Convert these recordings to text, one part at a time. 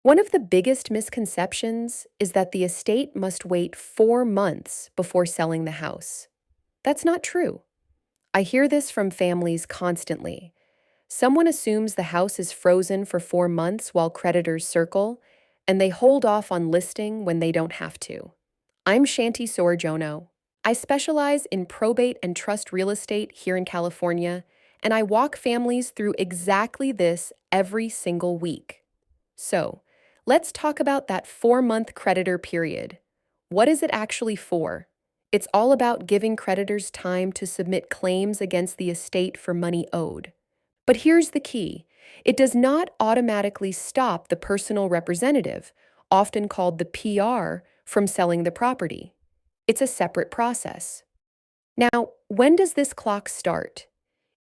One of the biggest misconceptions is that the estate must wait 4 months before selling the house. That's not true. I hear this from families constantly. Someone assumes the house is frozen for 4 months while creditors circle, and they hold off on listing when they don't have to. I'm Shanty Soerjono. I specialize in probate and trust real estate here in California, and I walk families through exactly this every single week. So, let's talk about that 4 month creditor period. What is it actually for? It's all about giving creditors time to submit claims against the estate for money owed. But here's the key: it does not automatically stop the personal representative, often called the PR, from selling the property. It's a separate process. Now, when does this clock start?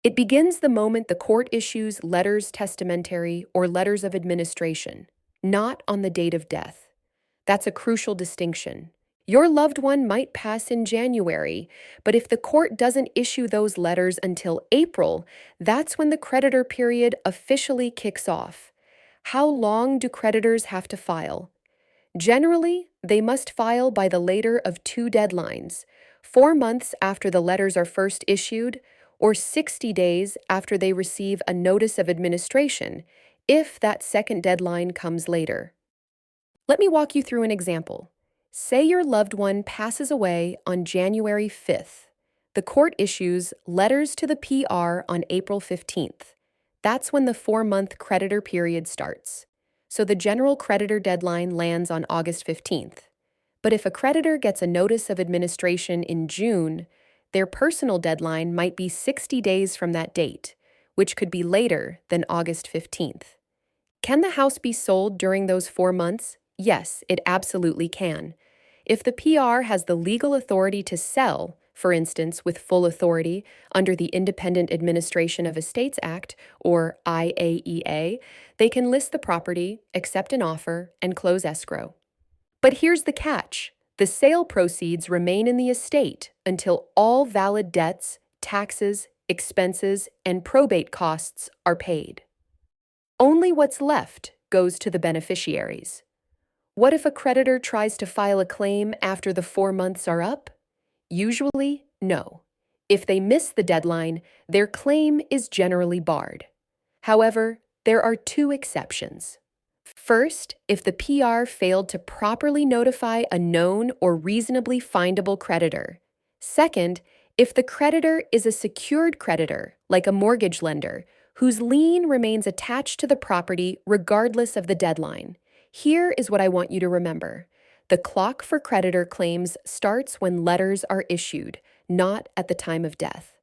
It begins the moment the court issues letters testamentary or letters of administration, not on the date of death. That's a crucial distinction. Your loved one might pass in January, but if the court doesn't issue those letters until April, that's when the creditor period officially kicks off. How long do creditors have to file? Generally, they must file by the later of two deadlines: 4 months after the letters are first issued, or 60 days after they receive a notice of administration, if that second deadline comes later. Let me walk you through an example. Say your loved one passes away on January 5th. The court issues letters to the PR on April 15th. That's when the 4 month creditor period starts. So the general creditor deadline lands on August 15th. But if a creditor gets a notice of administration in June, their personal deadline might be 60 days from that date, which could be later than August 15th. Can the house be sold during those 4 months? Yes, it absolutely can. If the PR has the legal authority to sell, for instance, with full authority under the Independent Administration of Estates Act, or IAEA, they can list the property, accept an offer, and close escrow. But here's the catch: the sale proceeds remain in the estate until all valid debts, taxes, expenses, and probate costs are paid. Only what's left goes to the beneficiaries. What if a creditor tries to file a claim after the 4 months are up? Usually, no. If they miss the deadline, their claim is generally barred. However, there are two exceptions. First, if the PR failed to properly notify a known or reasonably findable creditor. Second, if the creditor is a secured creditor, like a mortgage lender, whose lien remains attached to the property regardless of the deadline. Here is what I want you to remember: the clock for creditor claims starts when letters are issued, not at the time of death.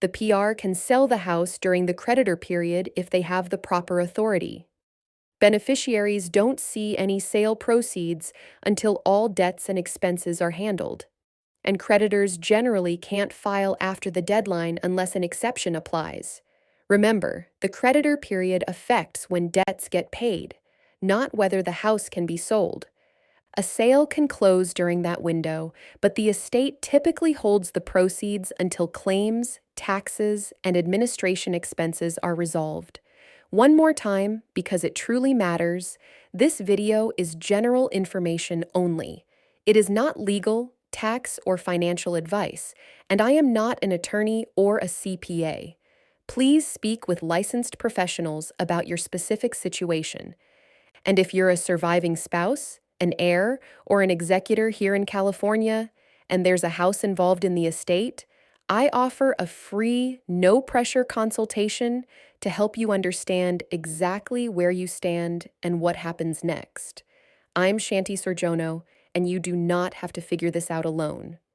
The PR can sell the house during the creditor period if they have the proper authority. Beneficiaries don't see any sale proceeds until all debts and expenses are handled. And creditors generally can't file after the deadline unless an exception applies. Remember, the creditor period affects when debts get paid, not whether the house can be sold. A sale can close during that window, but the estate typically holds the proceeds until claims, taxes, and administration expenses are resolved. One more time, because it truly matters, this video is general information only. It is not legal, tax, or financial advice, and I am not an attorney or a CPA. Please speak with licensed professionals about your specific situation. And if you're a surviving spouse, an heir, or an executor here in California, and there's a house involved in the estate, I offer a free, no-pressure consultation to help you understand exactly where you stand and what happens next. I'm Shanty Soerjono, and you do not have to figure this out alone.